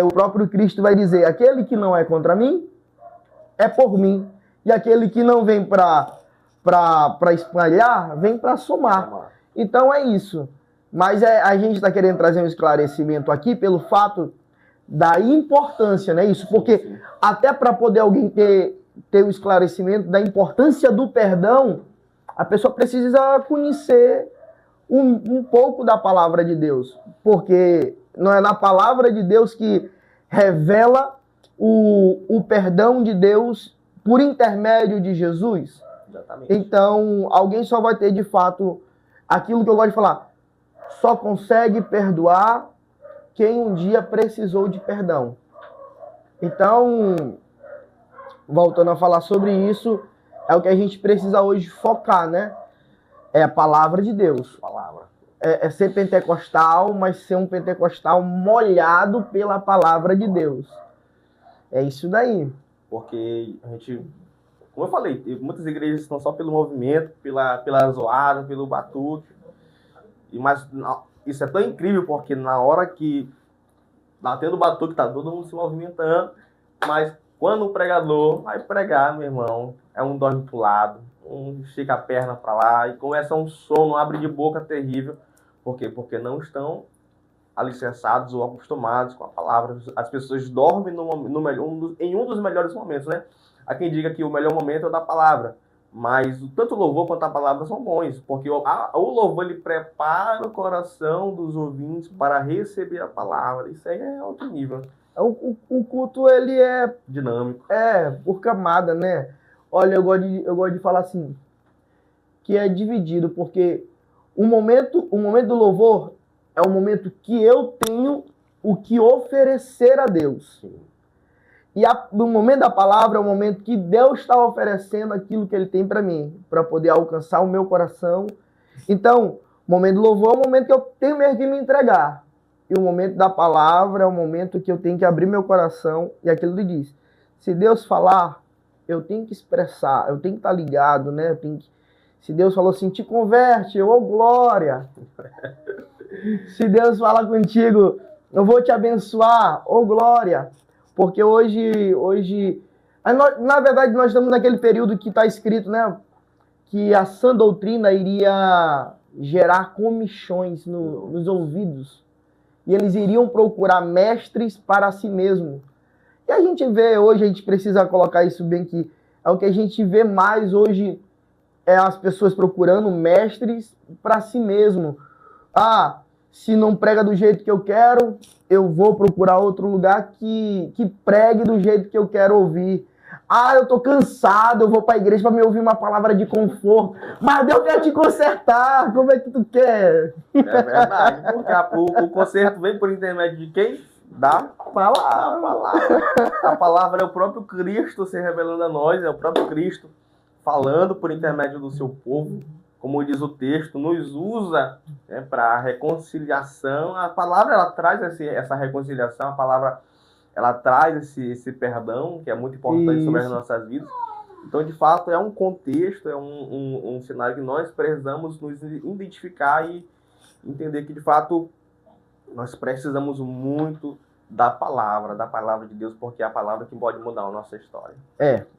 o próprio Cristo vai dizer, aquele que não é contra mim, é por mim. E aquele que não vem para espalhar, vem para somar. Então é isso. Mas a gente está querendo trazer um esclarecimento aqui pelo fato da importância, né? Isso, porque até para poder alguém ter o esclarecimento da importância do perdão, a pessoa precisa conhecer um pouco da palavra de Deus. Porque não é na palavra de Deus que revela o perdão de Deus por intermédio de Jesus. Exatamente. Então, alguém só vai ter de fato aquilo que eu gosto de falar. Só consegue perdoar quem um dia precisou de perdão. Então, voltando a falar sobre isso, é o que a gente precisa hoje focar, né? É a palavra de Deus. É ser pentecostal, mas ser um pentecostal molhado pela palavra de Deus. É isso daí. Porque a gente, como eu falei, muitas igrejas estão só pelo movimento, pela zoada, pelo batuque. Mas isso é tão incrível, porque na hora que tá tendo batuque, tá todo mundo se movimentando, mas quando o pregador vai pregar, meu irmão, é um dorme pro lado, um estica a perna para lá e começa um sono, abre de boca terrível. Por quê? Porque não estão alicerçados ou acostumados com a palavra. As pessoas dormem em um dos melhores momentos, né? Há quem diga que o melhor momento é o da palavra, mas tanto o louvor quanto a palavra são bons, porque o louvor ele prepara o coração dos ouvintes para receber a palavra. Isso aí é outro nível. O culto, ele é dinâmico. Por camada, né? Olha, eu gosto de falar assim, que é dividido, porque o momento do louvor é o momento que eu tenho o que oferecer a Deus. Sim. E o momento da palavra é o momento que Deus está oferecendo aquilo que Ele tem para mim, para poder alcançar o meu coração. Então, o momento do louvor é o momento que eu tenho mesmo que me entregar. E o momento da palavra é o momento que eu tenho que abrir meu coração. E aquilo que diz, se Deus falar, eu tenho que expressar, eu tenho que estar ligado, né? Se Deus falou assim, te converte, glória. Se Deus falar contigo, eu vou te abençoar, glória. Porque hoje na verdade, nós estamos naquele período que está escrito, né? Que a sã doutrina iria gerar comichões nos ouvidos. E eles iriam procurar mestres para si mesmo. E a gente vê hoje, a gente precisa colocar isso bem que é o que a gente vê mais hoje, é as pessoas procurando mestres para si mesmo. Se não prega do jeito que eu quero, eu vou procurar outro lugar que pregue do jeito que eu quero ouvir. Eu tô cansado, eu vou para a igreja para me ouvir uma palavra de conforto. Mas Deus quer te consertar, como é que tu quer? É verdade, porque o conserto vem por intermédio de quem? Da palavra. A palavra é o próprio Cristo se revelando a nós, é o próprio Cristo falando por intermédio do seu povo. Como diz o texto, nos usa, né, para reconciliação. A palavra ela traz essa reconciliação, a palavra ela traz esse perdão, que é muito importante sobre as nossas vidas. Então, de fato, é um contexto, é um cenário que nós precisamos nos identificar e entender que, de fato, nós precisamos muito da palavra de Deus, porque é a palavra que pode mudar a nossa história.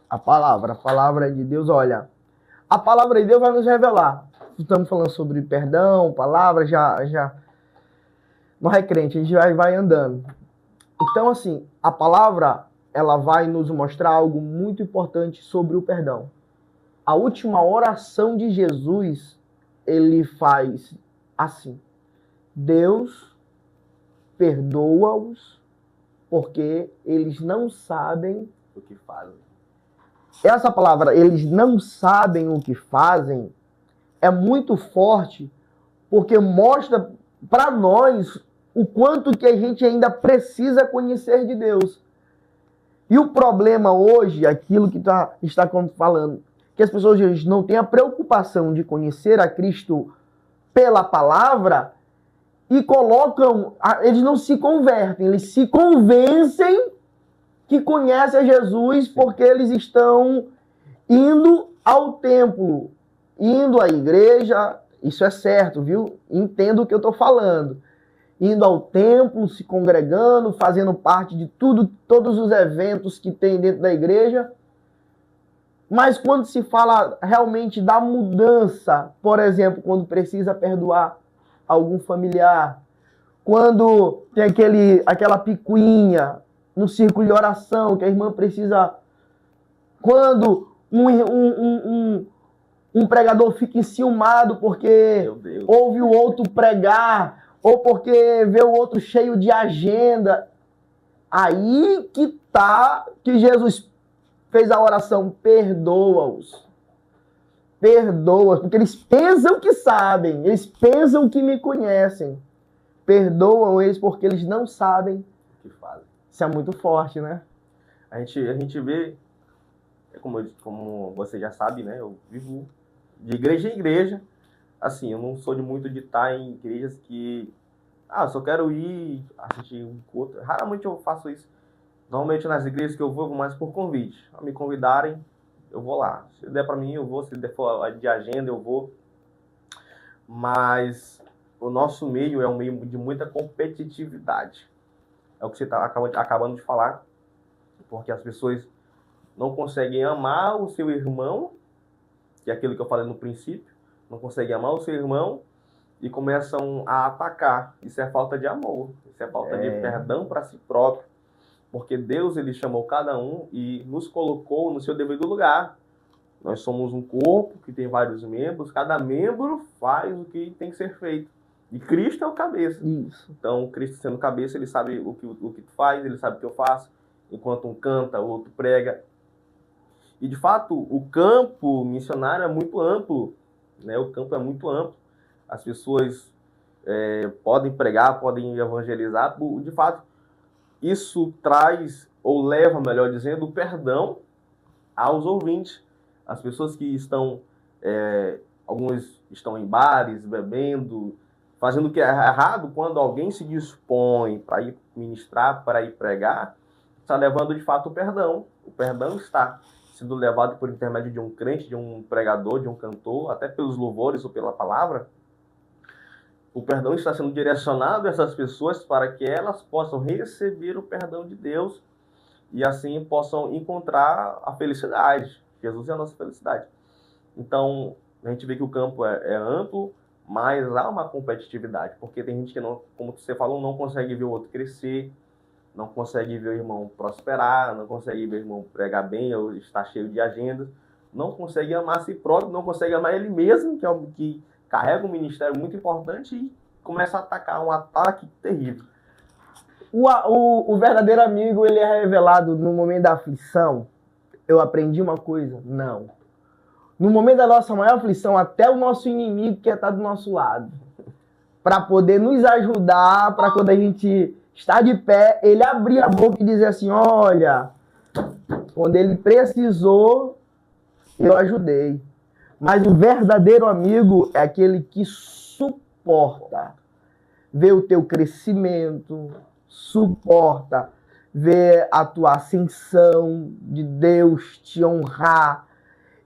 A palavra de Deus, olha, a palavra de Deus vai nos revelar. Estamos falando sobre perdão, palavra, já não é crente, a gente vai andando. Então, assim, a palavra, ela vai nos mostrar algo muito importante sobre o perdão. A última oração de Jesus, ele faz assim: Deus, perdoa-os, porque eles não sabem o que fazem. Essa palavra, eles não sabem o que fazem, é muito forte, porque mostra para nós o quanto que a gente ainda precisa conhecer de Deus. E o problema hoje, aquilo que está falando, que as pessoas hoje não têm a preocupação de conhecer a Cristo pela palavra e colocam, eles não se convertem, eles se convencem que conhecem a Jesus porque eles estão indo ao templo, indo à igreja. Isso é certo, viu? Entendo o que eu estou falando. indo ao templo, se congregando, fazendo parte de tudo, todos os eventos que tem dentro da igreja. Mas quando se fala realmente da mudança, por exemplo, quando precisa perdoar algum familiar, quando tem aquela picuinha no círculo de oração que a irmã precisa... Quando um pregador fica enciumado porque ouve o outro pregar, ou porque vê o outro cheio de agenda, aí que Jesus fez a oração, perdoa-os. Perdoa-os, porque eles pensam que sabem, eles pensam que me conhecem. Perdoam eles porque eles não sabem o que fazem. Isso é muito forte, né? A gente vê, como você já sabe, né? Eu vivo de igreja em igreja. Assim, eu não sou muito de estar em igrejas que... eu só quero ir assistir um culto. Raramente eu faço isso. Normalmente nas igrejas que eu vou mais por convite. A me convidarem, eu vou lá. Se der para mim, eu vou. Se der for de agenda, eu vou. Mas o nosso meio é um meio de muita competitividade. É o que você está acabando de falar. Porque as pessoas não conseguem amar o seu irmão, que é aquilo que eu falei no princípio. Não conseguem amar o seu irmão e começam a atacar. Isso é falta de amor. Isso é falta de perdão para si próprio. Porque Deus, ele chamou cada um e nos colocou no seu devido lugar. Nós somos um corpo que tem vários membros. Cada membro faz o que tem que ser feito. E Cristo é o cabeça. Isso. Então, Cristo sendo cabeça, ele sabe o que tu faz, ele sabe o que eu faço. Enquanto um canta, o outro prega. E, de fato, o campo missionário é muito amplo. Né? O campo é muito amplo. As pessoas podem pregar, podem evangelizar. De fato, isso traz, ou leva, melhor dizendo, o perdão aos ouvintes. As pessoas que estão, alguns estão em bares, bebendo, fazendo o que é errado, quando alguém se dispõe para ir ministrar, para ir pregar, está levando de fato o perdão. O perdão está sendo levado por intermédio de um crente, de um pregador, de um cantor, até pelos louvores ou pela palavra. O perdão está sendo direcionado a essas pessoas para que elas possam receber o perdão de Deus e assim possam encontrar a felicidade. Jesus é a nossa felicidade. Então, a gente vê que o campo é amplo, mas há uma competitividade, porque tem gente que, não, como você falou, não consegue ver o outro crescer, não consegue ver o irmão prosperar, não consegue ver o irmão pregar bem ou estar cheio de agendas, não consegue amar a si próprio, não consegue amar ele mesmo, que é o que carrega um ministério muito importante e começa a atacar um ataque terrível. O verdadeiro amigo, ele é revelado no momento da aflição. Eu aprendi uma coisa? Não. No momento da nossa maior aflição, até o nosso inimigo quer estar do nosso lado. Para poder nos ajudar, para quando a gente está de pé, ele abrir a boca e dizer assim, olha, quando ele precisou, eu ajudei. Mas o verdadeiro amigo é aquele que suporta ver o teu crescimento, suporta ver a tua ascensão, de Deus te honrar.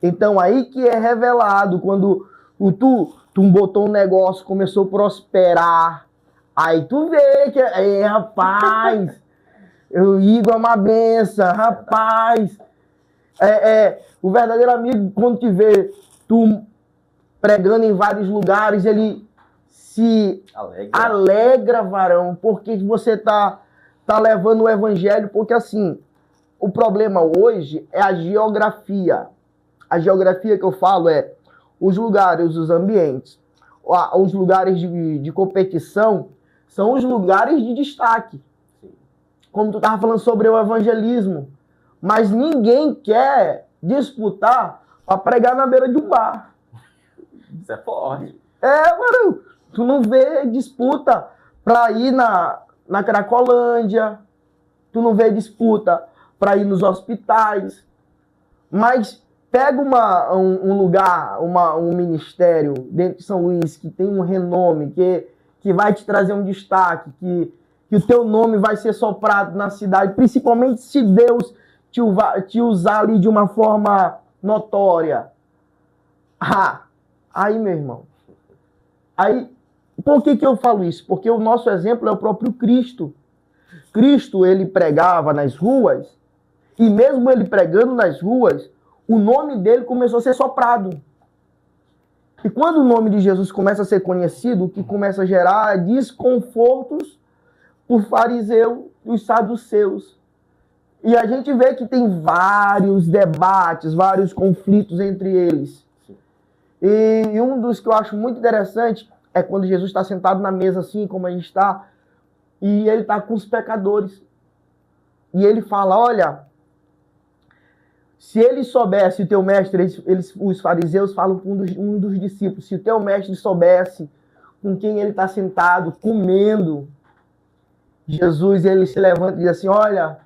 Então aí que é revelado, quando tu botou um negócio, começou a prosperar, aí tu vê que, rapaz, o Igor é uma benção, rapaz. O verdadeiro amigo, quando te vê tu pregando em vários lugares, ele se alegra, varão, porque você tá levando o evangelho, porque assim, o problema hoje é a geografia. A geografia que eu falo é os lugares, os ambientes. Os lugares de competição são os lugares de destaque. Como tu estava falando sobre o evangelismo. Mas ninguém quer disputar para pregar na beira de um bar. Isso é forte. Mano, tu não vê disputa para ir na Cracolândia, tu não vê disputa para ir nos hospitais, mas pega um lugar, um ministério dentro de São Luís que tem um renome, que vai te trazer um destaque, que o teu nome vai ser soprado na cidade, principalmente se Deus te usar ali de uma forma notória. Aí, meu irmão, aí Por que eu falo isso? Porque o nosso exemplo é o próprio Cristo. Cristo, ele pregava nas ruas, e mesmo ele pregando nas ruas, o nome dele começou a ser soprado. E quando o nome de Jesus começa a ser conhecido, o que começa a gerar desconfortos por fariseu e os saduceus. E a gente vê que tem vários debates, vários conflitos entre eles. E um dos que eu acho muito interessante é quando Jesus está sentado na mesa assim, como a gente está, e ele está com os pecadores. E ele fala, olha, se ele soubesse, o teu mestre, os fariseus falam com um dos discípulos, se o teu mestre soubesse com quem ele está sentado, comendo, Jesus, ele se levanta e diz assim, olha,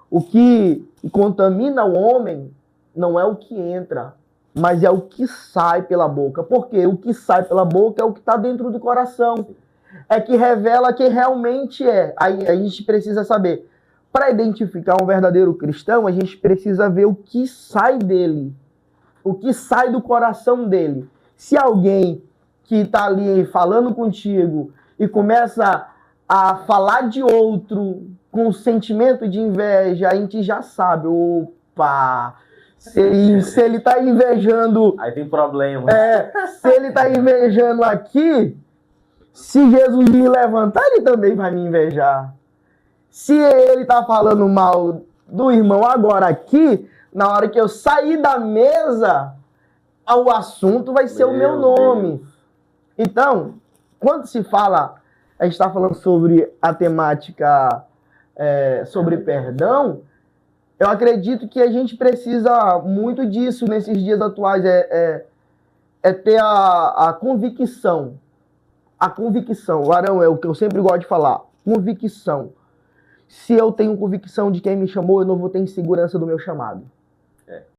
o que contamina o homem não é o que entra, mas é o que sai pela boca. Por quê? O que sai pela boca é o que está dentro do coração. É que revela quem realmente é. Aí a gente precisa saber. Para identificar um verdadeiro cristão, a gente precisa ver o que sai dele. O que sai do coração dele. Se alguém que está ali falando contigo e começa a falar de outro com sentimento de inveja, a gente já sabe, opa, se ele está invejando... Aí tem problema. Se ele está invejando aqui, se Jesus me levantar, ele também vai me invejar. Se ele está falando mal do irmão agora aqui, na hora que eu sair da mesa, o assunto vai ser o meu nome. Deus. Então, quando se fala, a gente está falando sobre a temática sobre perdão, eu acredito que a gente precisa muito disso nesses dias atuais, ter a convicção. A convicção, Arão, é o que eu sempre gosto de falar, convicção. Se eu tenho convicção de quem me chamou, eu não vou ter insegurança do meu chamado.